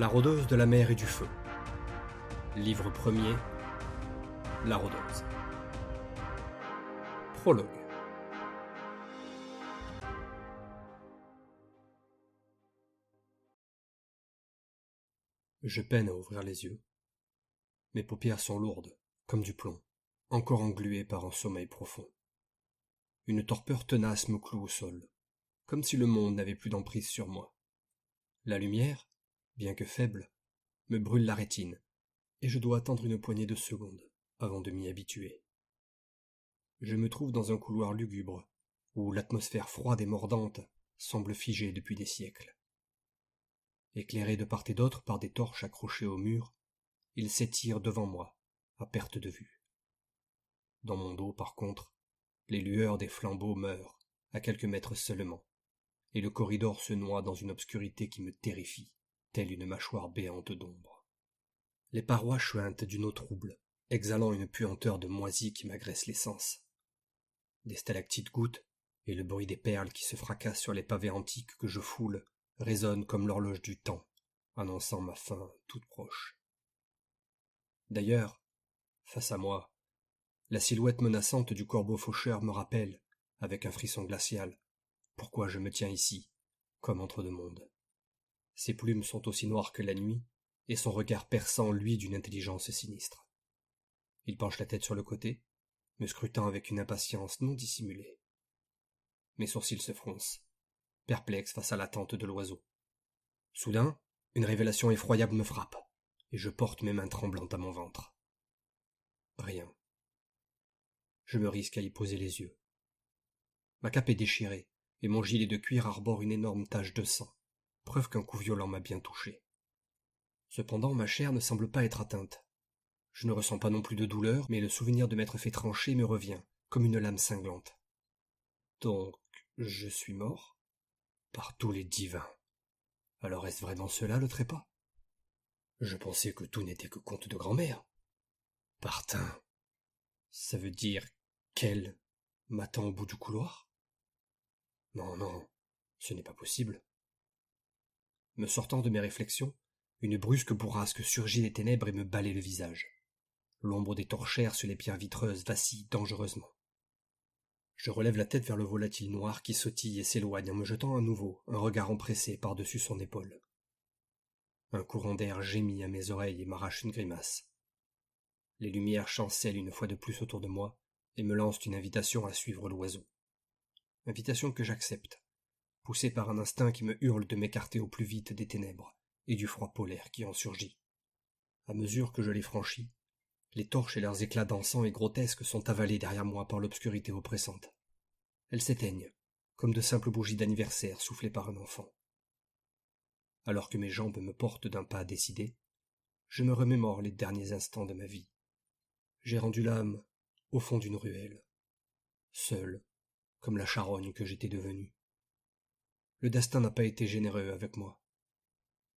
La rôdeuse de la mer et du feu. Livre premier. La rôdeuse. Prologue. Je peine à ouvrir les yeux. Mes paupières sont lourdes, comme du plomb, encore engluées par un sommeil profond. Une torpeur tenace me cloue au sol, comme si le monde n'avait plus d'emprise sur moi. La lumière, bien que faible, me brûle la rétine, et je dois attendre une poignée de secondes avant de m'y habituer. Je me trouve dans un couloir lugubre, où l'atmosphère froide et mordante semble figée depuis des siècles. Éclairé de part et d'autre par des torches accrochées au mur, il s'étire devant moi, à perte de vue. Dans mon dos, par contre, les lueurs des flambeaux meurent, à quelques mètres seulement, et le corridor se noie dans une obscurité qui me terrifie, telle une mâchoire béante d'ombre. Les parois chuintent d'une eau trouble, exhalant une puanteur de moisi qui m'agresse les sens. Des stalactites gouttes, et le bruit des perles qui se fracassent sur les pavés antiques que je foule résonne comme l'horloge du temps, annonçant ma fin toute proche. D'ailleurs, face à moi, la silhouette menaçante du corbeau faucheur me rappelle, avec un frisson glacial, pourquoi je me tiens ici, comme entre deux mondes. Ses plumes sont aussi noires que la nuit, et son regard perçant lui d'une intelligence sinistre. Il penche la tête sur le côté, me scrutant avec une impatience non dissimulée. Mes sourcils se froncent, perplexe face à l'attente de l'oiseau. Soudain, une révélation effroyable me frappe, et je porte mes mains tremblantes à mon ventre. Rien. Je me risque à y poser les yeux. Ma cape est déchirée, et mon gilet de cuir arbore une énorme tache de sang, preuve qu'un coup violent m'a bien touché. Cependant, ma chair ne semble pas être atteinte. Je ne ressens pas non plus de douleur, mais le souvenir de m'être fait trancher me revient, comme une lame cinglante. Donc, je suis mort? Par tous les divins! Alors est-ce vraiment cela le trépas? Je pensais que tout n'était que conte de grand-mère. Partin! Ça veut dire qu'elle m'attend au bout du couloir? Non, non, ce n'est pas possible. Me sortant de mes réflexions, une brusque bourrasque surgit des ténèbres et me balaie le visage. L'ombre des torchères sur les pierres vitreuses vacille dangereusement. Je relève la tête vers le volatile noir qui sautille et s'éloigne en me jetant à nouveau un regard empressé par-dessus son épaule. Un courant d'air gémit à mes oreilles et m'arrache une grimace. Les lumières chancellent une fois de plus autour de moi et me lancent une invitation à suivre l'oiseau. Invitation que j'accepte, poussé par un instinct qui me hurle de m'écarter au plus vite des ténèbres et du froid polaire qui en surgit. À mesure que je les franchis, les torches et leurs éclats dansants et grotesques sont avalés derrière moi par l'obscurité oppressante. Elles s'éteignent, comme de simples bougies d'anniversaire soufflées par un enfant. Alors que mes jambes me portent d'un pas décidé, je me remémore les derniers instants de ma vie. J'ai rendu l'âme au fond d'une ruelle, seul, comme la charogne que j'étais devenu. Le destin n'a pas été généreux avec moi.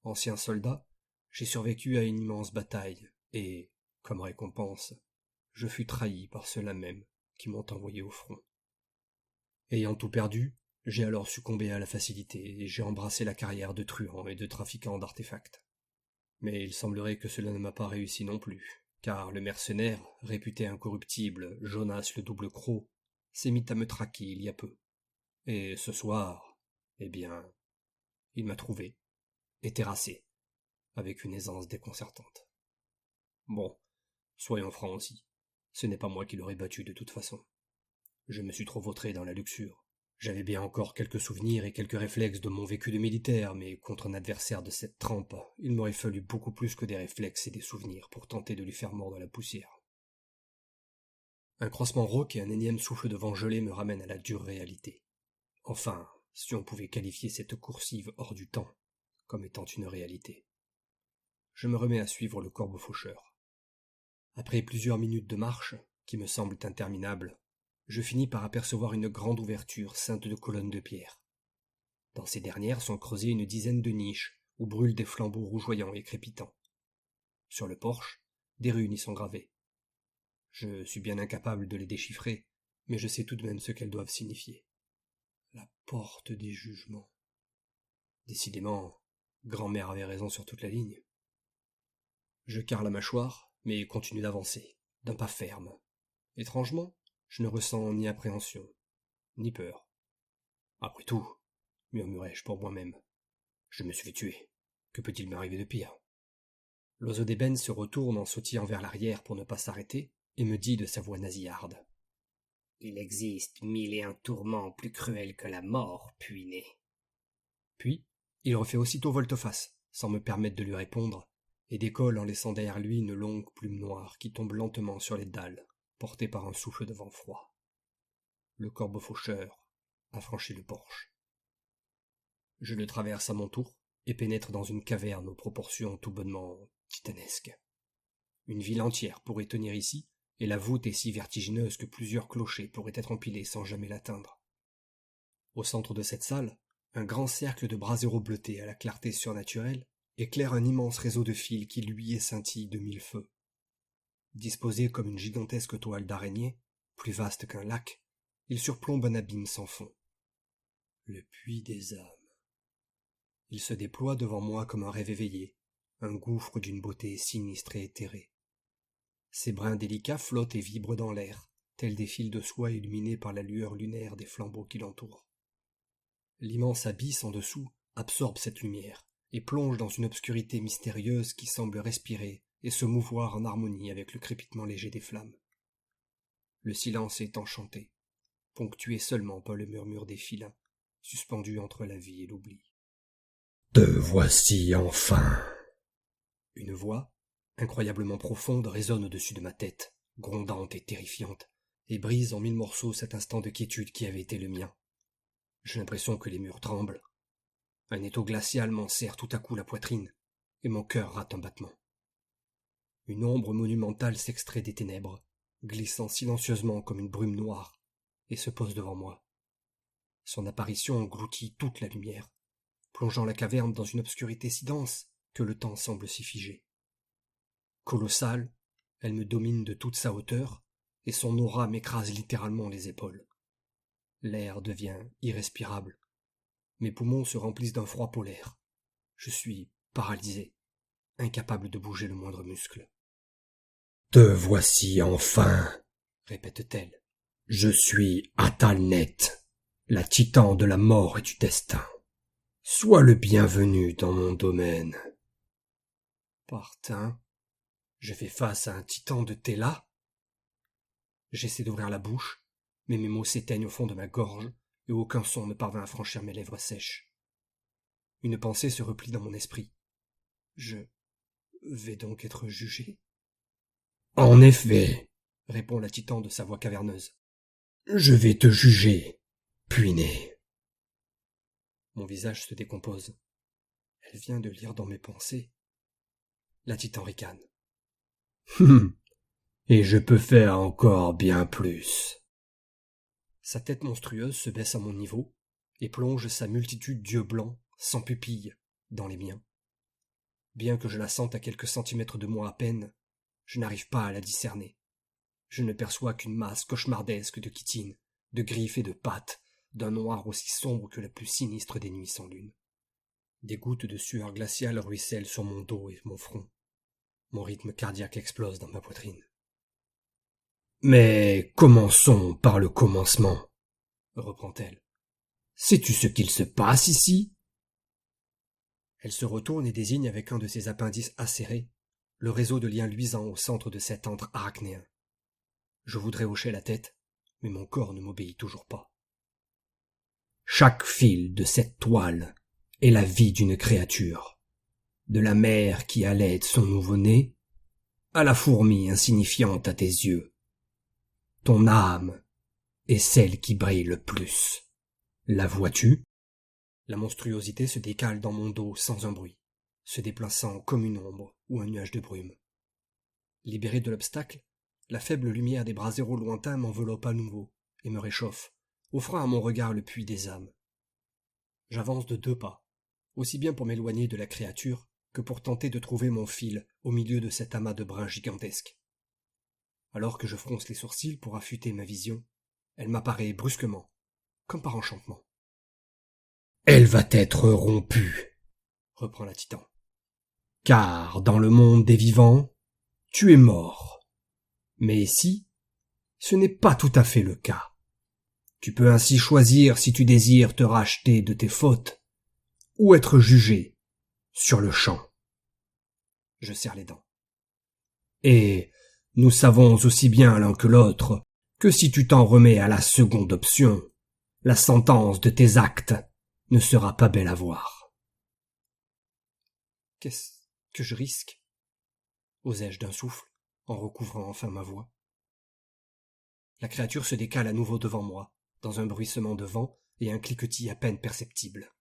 Ancien soldat, j'ai survécu à une immense bataille, et, comme récompense, je fus trahi par ceux-là même qui m'ont envoyé au front. Ayant tout perdu, j'ai alors succombé à la facilité et j'ai embrassé la carrière de truand et de trafiquant d'artefacts. Mais il semblerait que cela ne m'a pas réussi non plus, car le mercenaire, réputé incorruptible, Jonas le double croc, s'est mis à me traquer il y a peu. Et ce soir, eh bien, il m'a trouvé, et terrassé, avec une aisance déconcertante. Bon, soyons francs aussi, ce n'est pas moi qui l'aurais battu de toute façon. Je me suis trop vautré dans la luxure. J'avais bien encore quelques souvenirs et quelques réflexes de mon vécu de militaire, mais contre un adversaire de cette trempe, il m'aurait fallu beaucoup plus que des réflexes et des souvenirs pour tenter de lui faire mordre la poussière. Un croissement rauque et un énième souffle de vent gelé me ramènent à la dure réalité. Enfin, si on pouvait qualifier cette coursive hors du temps comme étant une réalité. Je me remets à suivre le corbeau faucheur. Après plusieurs minutes de marche, qui me semblent interminables, je finis par apercevoir une grande ouverture ceinte de colonnes de pierre. Dans ces dernières sont creusées une dizaine de niches où brûlent des flambeaux rougeoyants et crépitants. Sur le porche, des runes y sont gravées. Je suis bien incapable de les déchiffrer, mais je sais tout de même ce qu'elles doivent signifier. La porte des jugements. Décidément, Grand-mère avait raison sur toute la ligne. Je carre la mâchoire, mais continue d'avancer, d'un pas ferme. Étrangement, je ne ressens ni appréhension, ni peur. Après tout, murmurai-je pour moi-même, je me suis fait tuer. Que peut-il m'arriver de pire? L'oiseau d'ébène se retourne en sautillant vers l'arrière pour ne pas s'arrêter, et me dit de sa voix nasillarde. Il existe 1001 tourments plus cruels que la mort, puiné. Puis, il refait aussitôt volte-face, sans me permettre de lui répondre, et décolle en laissant derrière lui une longue plume noire qui tombe lentement sur les dalles, portée par un souffle de vent froid. Le corbeau faucheur a franchi le porche. Je le traverse à mon tour et pénètre dans une caverne aux proportions tout bonnement titanesques. Une ville entière pourrait tenir ici, et la voûte est si vertigineuse que plusieurs clochers pourraient être empilés sans jamais l'atteindre. Au centre de cette salle, un grand cercle de brasero bleutés à la clarté surnaturelle éclaire un immense réseau de fils qui luit et scintille de mille feux. Disposé comme une gigantesque toile d'araignée, plus vaste qu'un lac, il surplombe un abîme sans fond. Le puits des âmes. Il se déploie devant moi comme un rêve éveillé, un gouffre d'une beauté sinistre et éthérée. Ses brins délicats flottent et vibrent dans l'air, tels des fils de soie illuminés par la lueur lunaire des flambeaux qui l'entourent. L'immense abysse en dessous absorbe cette lumière et plonge dans une obscurité mystérieuse qui semble respirer et se mouvoir en harmonie avec le crépitement léger des flammes. Le silence est enchanté, ponctué seulement par le murmure des filins, suspendus entre la vie et l'oubli. « Te voici enfin !» Une voix, incroyablement profonde, résonne au-dessus de ma tête, grondante et terrifiante, et brise en mille morceaux cet instant de quiétude qui avait été le mien. J'ai l'impression que les murs tremblent. Un étau glacial m'en serre tout à coup la poitrine, et mon cœur rate un battement. Une ombre monumentale s'extrait des ténèbres, glissant silencieusement comme une brume noire, et se pose devant moi. Son apparition engloutit toute la lumière, plongeant la caverne dans une obscurité si dense que le temps semble s'y figer. Colossale, elle me domine de toute sa hauteur, et son aura m'écrase littéralement les épaules. L'air devient irrespirable. Mes poumons se remplissent d'un froid polaire. Je suis paralysé, incapable de bouger le moindre muscle. « Te voici enfin !» répète-t-elle. « Je suis Atalnet, la titan de la mort et du destin. Sois le bienvenu dans mon domaine. » Partin, je fais face à un titan de Théla. J'essaie d'ouvrir la bouche, mais mes mots s'éteignent au fond de ma gorge et aucun son ne parvint à franchir mes lèvres sèches. Une pensée se replie dans mon esprit. Je vais donc être jugé? En effet, répond la titan de sa voix caverneuse. Je vais te juger, puiné. Mon visage se décompose. Elle vient de lire dans mes pensées. La titan ricane. Et je peux faire encore bien plus. Sa tête monstrueuse se baisse à mon niveau et plonge sa multitude d'yeux blancs, sans pupilles, dans les miens. Bien que je la sente à quelques centimètres de moi à peine, je n'arrive pas à la discerner. Je ne perçois qu'une masse cauchemardesque de chitine, de griffes et de pattes, d'un noir aussi sombre que la plus sinistre des nuits sans lune. Des gouttes de sueur glaciale ruissellent sur mon dos et mon front. Mon rythme cardiaque explose dans ma poitrine. Mais commençons par le commencement, reprend-elle. Sais-tu ce qu'il se passe ici? Elle se retourne et désigne avec un de ses appendices acérés le réseau de liens luisants au centre de cet antre arachnéen. Je voudrais hocher la tête, mais mon corps ne m'obéit toujours pas. Chaque fil de cette toile est la vie d'une créature, de la mère qui allaite son nouveau-né à la fourmi insignifiante à tes yeux. Ton âme est celle qui brille le plus. La vois-tu? La monstruosité se décale dans mon dos sans un bruit, se déplaçant comme une ombre ou un nuage de brume. Libéré de l'obstacle, la faible lumière des braséros lointains m'enveloppe à nouveau et me réchauffe, offrant à mon regard le puits des âmes. J'avance de 2 pas, aussi bien pour m'éloigner de la créature que pour tenter de trouver mon fil au milieu de cet amas de brins gigantesques. Alors que je fronce les sourcils pour affûter ma vision, elle m'apparaît brusquement, comme par enchantement. « Elle va être rompue !» reprend la Titan. Car dans le monde des vivants, tu es mort. Mais ici, ce n'est pas tout à fait le cas. Tu peux ainsi choisir si tu désires te racheter de tes fautes ou être jugé sur le champ. Je serre les dents. Et nous savons aussi bien l'un que l'autre que si tu t'en remets à la seconde option, la sentence de tes actes ne sera pas belle à voir. Qu'est-ce que je risque? Osai-je d'un souffle, en recouvrant enfin ma voix. La créature se décale à nouveau devant moi, dans un bruissement de vent et un cliquetis à peine perceptible.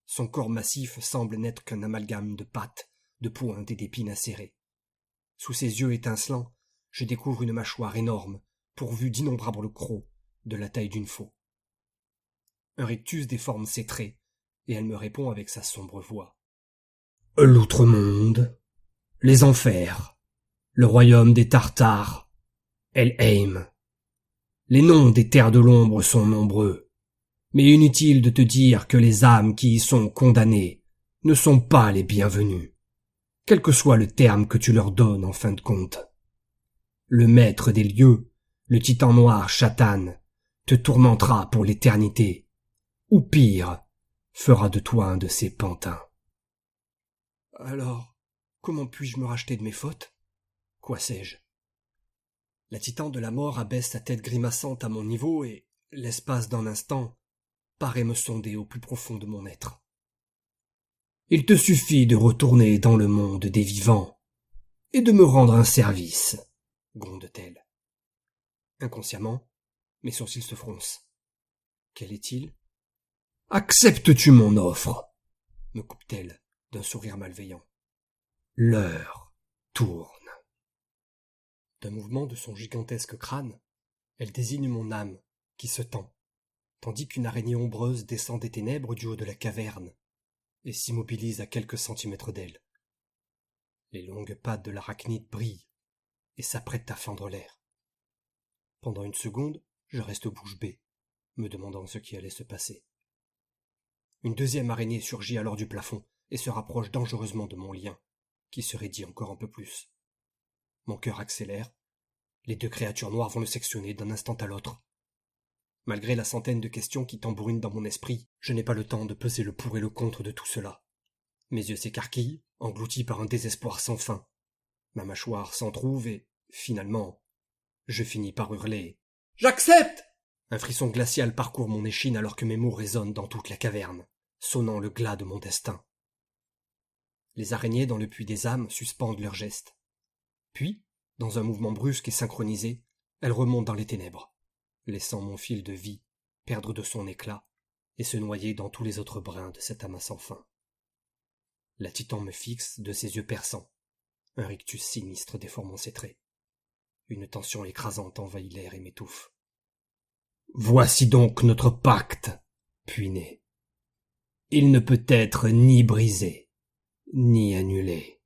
Son corps massif semble n'être qu'un amalgame de pattes, de pointes et d'épines acérées. Sous ses yeux étincelants, je découvre une mâchoire énorme, pourvue d'innombrables crocs, de la taille d'une faux. Un rictus déforme ses traits, et elle me répond avec sa sombre voix. L'outre-monde, les enfers, le royaume des Tartares, Helheim. Les noms des terres de l'ombre sont nombreux, mais inutile de te dire que les âmes qui y sont condamnées ne sont pas les bienvenues, quel que soit le terme que tu leur donnes en fin de compte. Le maître des lieux, le titan noir Shatan, te tourmentera pour l'éternité, ou pire, fera de toi un de ses pantins. Alors, comment puis-je me racheter de mes fautes? Quoi sais-je? La titan de la mort abaisse sa tête grimaçante à mon niveau et, l'espace d'un instant, paraît me sonder au plus profond de mon être. Il te suffit de retourner dans le monde des vivants et de me rendre un service, gronde-t-elle. Inconsciemment, mes sourcils se froncent. Quel est-il? Acceptes-tu mon offre? Me coupe-t-elle d'un sourire malveillant. L'heure tourne. D'un mouvement de son gigantesque crâne, elle désigne mon âme, qui se tend, tandis qu'une araignée ombreuse descend des ténèbres du haut de la caverne et s'immobilise à quelques centimètres d'elle. Les longues pattes de l'arachnide brillent et s'apprêtent à fendre l'air. Pendant une seconde, je reste bouche bée, me demandant ce qui allait se passer. Une deuxième araignée surgit alors du plafond et se rapproche dangereusement de mon lien, qui se raidit encore un peu plus. Mon cœur accélère, les deux créatures noires vont le sectionner d'un instant à l'autre. Malgré la centaine de questions qui tambourinent dans mon esprit, je n'ai pas le temps de peser le pour et le contre de tout cela. Mes yeux s'écarquillent, engloutis par un désespoir sans fin. Ma mâchoire s'entrouve et, finalement, je finis par hurler « J'accepte !» Un frisson glacial parcourt mon échine alors que mes mots résonnent dans toute la caverne, sonnant le glas de mon destin. Les araignées dans le puits des âmes suspendent leurs gestes. Puis, dans un mouvement brusque et synchronisé, elles remontent dans les ténèbres, laissant mon fil de vie perdre de son éclat et se noyer dans tous les autres brins de cet amas sans fin. La titan me fixe de ses yeux perçants, un rictus sinistre déformant ses traits. Une tension écrasante envahit l'air et m'étouffe. Voici donc notre pacte, puiné. Il ne peut être ni brisé, ni annulé.